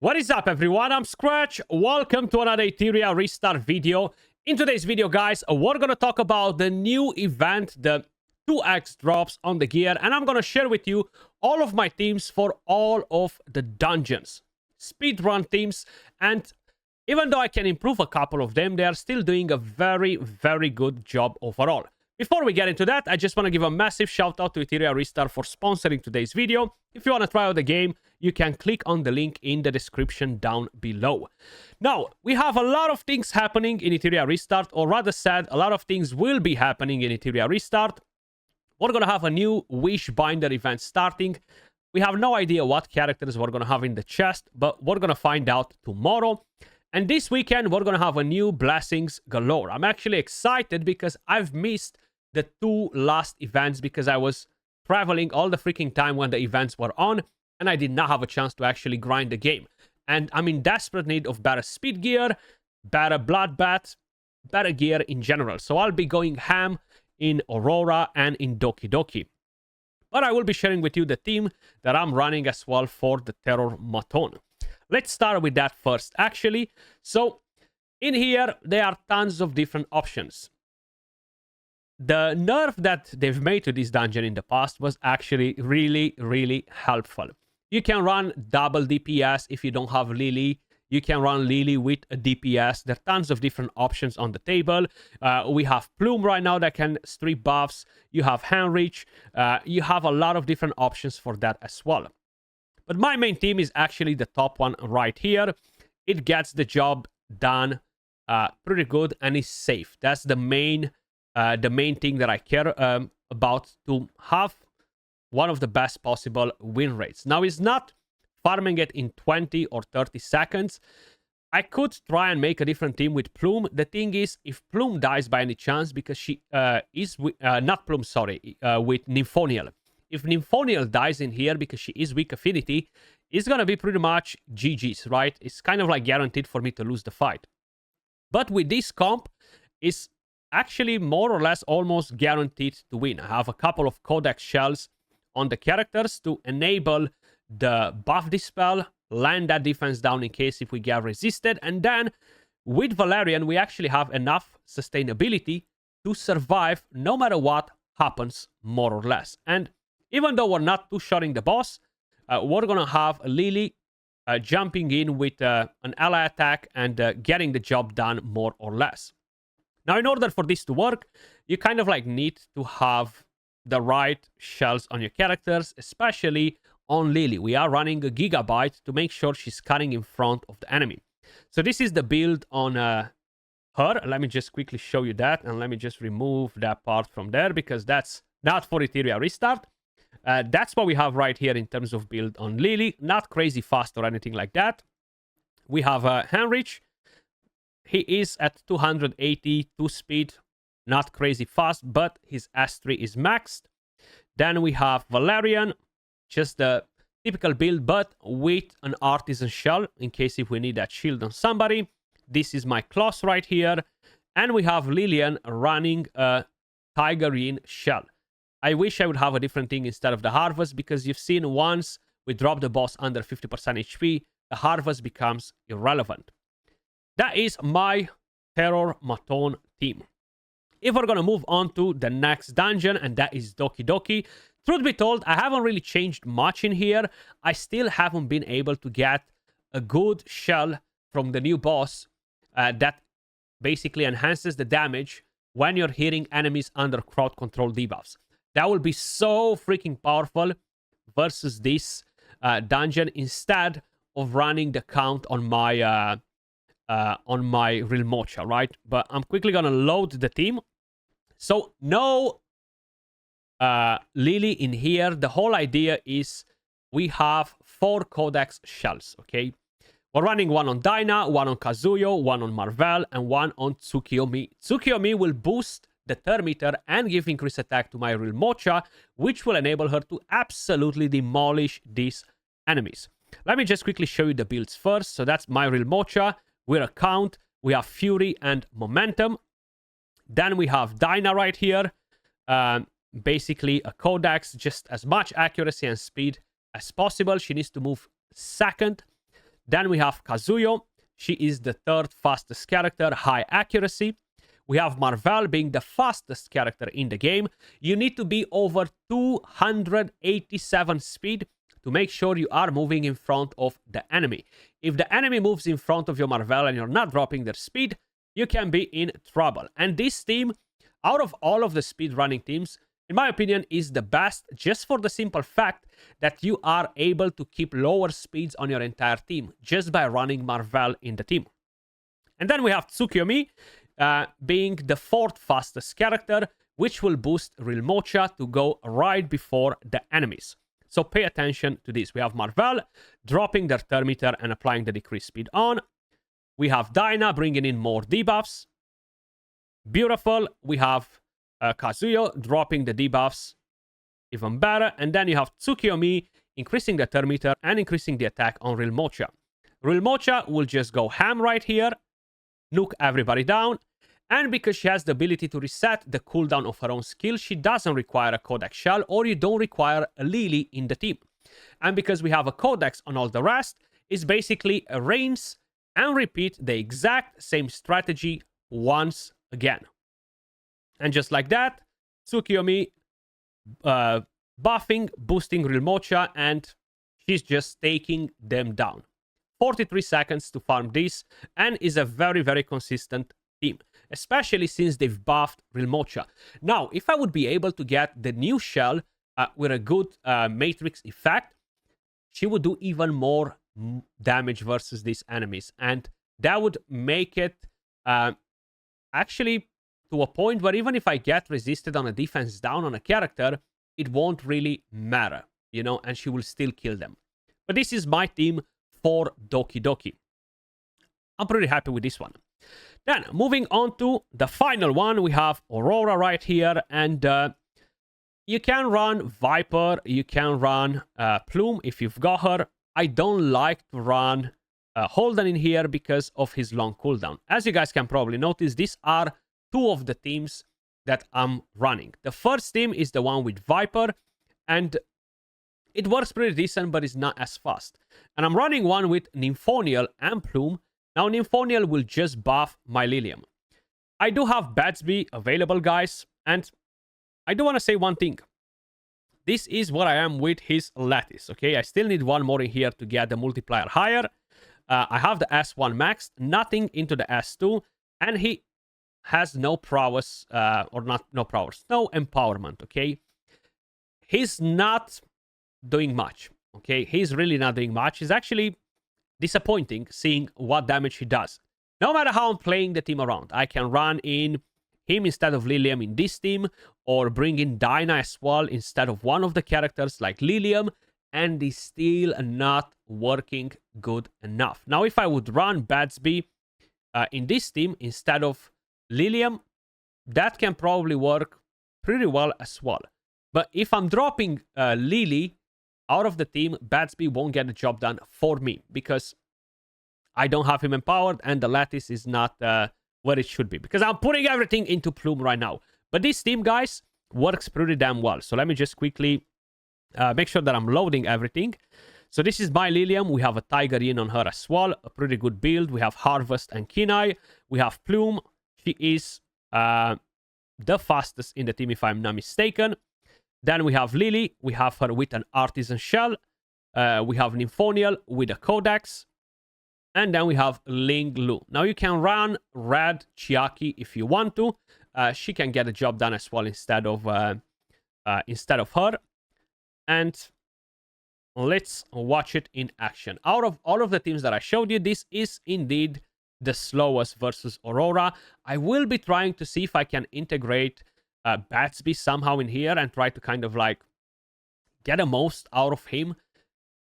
What is up, everyone? I'm Scratch. Welcome to another Etheria restart video. In today's video, guys, we're going to talk about the new event, the 2x drops on the gear, and I'm going to share with you all of my teams for all of the dungeons. Speedrun teams, and even though I can improve a couple of them, they are still doing a very, very good job overall. Before we get into that, I just want to give a massive shout out to Etheria Restart for sponsoring today's video. If you want to try out the game, you can click on the link in the description down below. Now, we have a lot of things happening in Etheria Restart, or rather said, a lot of things will be happening in Etheria Restart. We're going to have a new Wish Binder event starting. We have no idea what characters we're going to have in the chest, but we're going to find out tomorrow. And this weekend, we're going to have a new Blessings galore. I'm actually excited because I've missed the two last events because I was traveling all the freaking time when the events were on, and I did not have a chance to actually grind the game. And I'm in desperate need of better speed gear, better bloodbath, better gear in general. So I'll be going ham in Aurora and in Doki Doki. But I will be sharing with you the team that I'm running as well for the Terror Maton. Let's start with that first, actually. So in here, there are tons of different options. The nerf that they've made to this dungeon in the past was actually really, really helpful. You can run double DPS if you don't have Lily. You can run Lily with a DPS. There are tons of different options on the table. We have Plume right now that can strip buffs. You have Heinrich. You have a lot of different options for that as well. But my main team is actually the top one right here. It gets the job done pretty good and is safe. That's the main thing that I care about, to have one of the best possible win rates. Now, it's not farming it in 20 or 30 seconds. I could try and make a different team with Plume. The thing is, if Plume dies by any chance, because she is not Plume, sorry, with Nymphonial. If Nymphonial dies in here because she is weak affinity, it's gonna be pretty much GG's, right? It's kind of like guaranteed for me to lose the fight. But with this comp, it's actually more or less almost guaranteed to win. I have a couple of Codex shells on the characters to enable the buff dispel, land that defense down in case if we get resisted, and then with Valerian we actually have enough sustainability to survive no matter what happens, more or less. And even though we're not two-shotting the boss, we're gonna have Lily jumping in with an ally attack and getting the job done, more or less. Now, in order for this to work, you kind of like need to have the right shells on your characters, especially on Lily. We are running a Gigabyte to make sure she's cutting in front of the enemy. So this is the build on her. Let me just quickly show you that, and let me just remove that part from there because that's not for Etheria Restart. That's what we have right here in terms of build on Lily. Not crazy fast or anything like that. We have Heinrich. He is at 282 speed, not crazy fast, but his S3 is maxed. Then we have Valerian, just the typical build, but with an artisan shell, in case if we need that shield on somebody. This is my Kloss right here. And we have Lillian running a Tigerine shell. I wish I would have a different thing instead of the Harvest, because you've seen once we drop the boss under 50% HP, the Harvest becomes irrelevant. That is my Terror Maton team. If we're going to move on to the next dungeon, and that is Doki Doki. Truth be told, I haven't really changed much in here. I still haven't been able to get a good shell from the new boss that basically enhances the damage when you're hitting enemies under crowd control debuffs. That will be so freaking powerful versus this dungeon, instead of running the count on my Real Mocha, right? But I'm quickly gonna load the team. So no Lily in here. The whole idea is we have 4 Codex shells, okay? We're running one on Dinah, one on Kazuyo, one on Marvel, and one on Tsukiyomi. Tsukiyomi will boost the thermometer and give increased attack to my Real Mocha, which will enable her to absolutely demolish these enemies. Let me just quickly show you the builds first. So that's my Real Mocha. We're a Count, we have Fury and Momentum. Then we have Dinah right here. Basically a Codex, just as much accuracy and speed as possible. She needs to move second. Then we have Kazuyo. She is the third fastest character, high accuracy. We have Marvel being the fastest character in the game. You need to be over 287 speed to make sure you are moving in front of the enemy. If the enemy moves in front of your Marvel and you're not dropping their speed, you can be in trouble. And this team, out of all of the speedrunning teams, in my opinion, is the best just for the simple fact that you are able to keep lower speeds on your entire team just by running Marvel in the team. And then we have Tsukiyomi being the fourth fastest character, which will boost Real Mocha to go right before the enemies. So pay attention to this. We have Marvel dropping their Thermimeter and applying the decreased speed on. We have Dyna bringing in more debuffs. Beautiful. We have Kazuyo dropping the debuffs. Even better. And then you have Tsukiyomi increasing the Thermimeter and increasing the attack on Real Mocha. Real Mocha will just go ham right here, nuke everybody down. And because she has the ability to reset the cooldown of her own skill, she doesn't require a Codex Shell, or you don't require a Lily in the team. And because we have a Codex on all the rest, it's basically a rinse and repeat the exact same strategy once again. And just like that, Tsukiyomi buffing, boosting Real Mocha, and she's just taking them down. 43 seconds to farm this, and is a very, very consistent team, especially since they've buffed Real Mocha. Now, if I would be able to get the new shell with a good matrix effect, she would do even more damage versus these enemies, and that would make it actually to a point where even if I get resisted on a defense down on a character, it won't really matter, you know, and she will still kill them. But this is my team for Doki Doki. I'm pretty happy with this one. Then, moving on to the final one, we have Aurora right here, and you can run Viper, you can run Plume if you've got her. I don't like to run Holden in here because of his long cooldown. As you guys can probably notice, these are two of the teams that I'm running. The first team is the one with Viper, and it works pretty decent, but it's not as fast. And I'm running one with Nymphonial and Plume. Now, Nymphonial will just buff my Lilium. I do have Batsby available, guys, and I do want to say one thing. This is what I am with his Lattice, okay? I still need one more in here to get the multiplier higher. I have the S1 maxed, nothing into the S2, and he has no prowess, or not no prowess, no empowerment, okay? He's not doing much, okay? He's really not doing much. He's actually disappointing seeing what damage he does. No matter how I'm playing the team around, I can run in him instead of Lilium in this team, or bring in Dyna as well instead of one of the characters like Lilium, and it's still not working good enough. Now, if I would run Batsby in this team instead of Lilium, that can probably work pretty well as well. But if I'm dropping Lily out of the team, Batsby won't get the job done for me because I don't have him empowered and the Lattice is not where it should be, because I'm putting everything into Plume right now. But this team, guys, works pretty damn well. So let me just quickly make sure that I'm loading everything. So this is my Lilium. We have a Tiger in on her as well. A pretty good build. We have Harvest and Kenai. We have Plume. She is the fastest in the team, if I'm not mistaken. Then we have Lily. We have her with an Artisan Shell. We have Nymphonial with a Codex. And then we have Ling Lu. Now you can run Red Chiaki if you want to. She can get the job done as well instead of her. And let's watch it in action. Out of all of the teams that I showed you, this is indeed the slowest versus Aurora. I will be trying to see if I can integrate Batsby somehow in here and try to kind of like get the most out of him.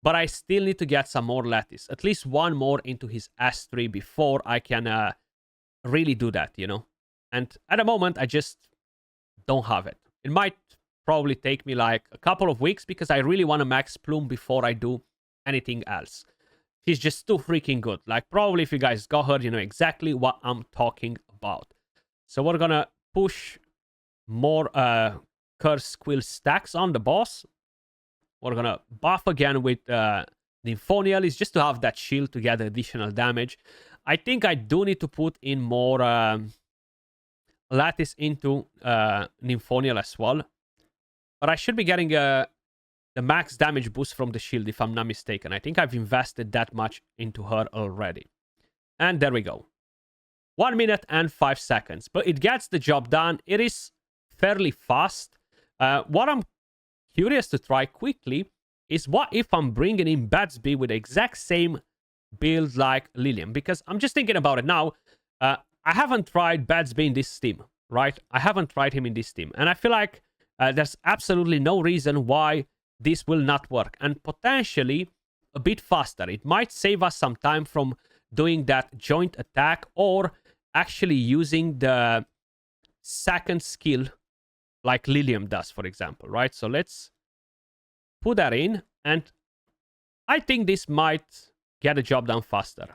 But I still need to get some more Lattice. At least one more into his S3 before I can really do that, you know? And at the moment, I just don't have it. It might probably take me like a couple of weeks because I really want to max Plume before I do anything else. She's just too freaking good. Like, probably if you guys got her, you know exactly what I'm talking about. So we're gonna push more Curse Quill stacks on the boss. We're gonna buff again with Nymphonial is just to have that shield to get additional damage. I think I do need to put in more Lattice into Nymphonial as well. But I should be getting the max damage boost from the shield, if I'm not mistaken. I think I've invested that much into her already. And there we go. 1 minute and 5 seconds. But it gets the job done. It is fairly fast. What I'm curious to try quickly is what if I'm bringing in Batsby with the exact same build like Lilium? Because I'm just thinking about it now. I haven't tried Batsby in this team, right? I haven't tried him in this team. And I feel like there's absolutely no reason why this will not work. And potentially a bit faster. It might save us some time from doing that joint attack or actually using the second skill like Lilium does, for example, right? So let's put that in, and I think this might get the job done faster.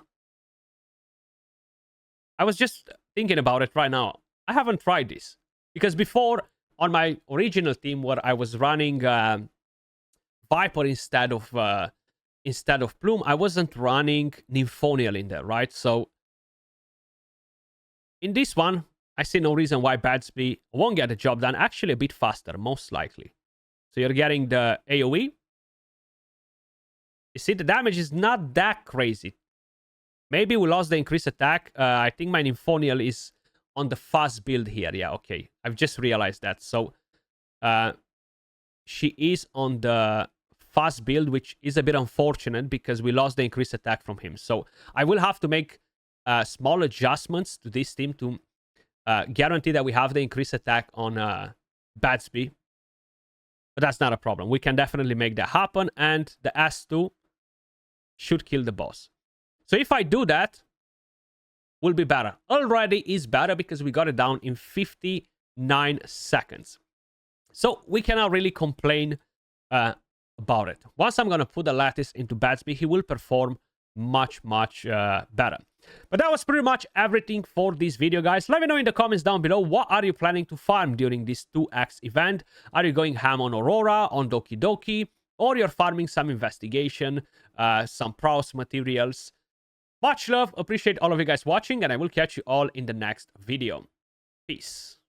I was just thinking about it right now. I haven't tried this because before on my original team where I was running Viper instead of Plume, I wasn't running Nymphonial in there, right? So in this one, I see no reason why Batsby won't get the job done. Actually, a bit faster, most likely. So you're getting the AoE. You see, the damage is not that crazy. Maybe we lost the increased attack. I think my Nymphonial is on the fast build here. Yeah, okay. I've just realized that. So she is on the fast build, which is a bit unfortunate because we lost the increased attack from him. So I will have to make small adjustments to this team to guarantee that we have the increased attack on Batsby. But that's not a problem. We can definitely make that happen. And the S2 should kill the boss. So if I do that, will be better. Already is better because we got it down in 59 seconds. So we cannot really complain about it. Once I'm going to put the Lattice into Batsby, he will perform much better. But that was pretty much everything for this video, guys. Let me know in the comments down below, what are you planning to farm during this 2x event? Are you going ham on Aurora, on Doki Doki, or you're farming some investigation, some prowess materials? Much love, appreciate all of you guys watching, and I will catch you all in the next video. Peace.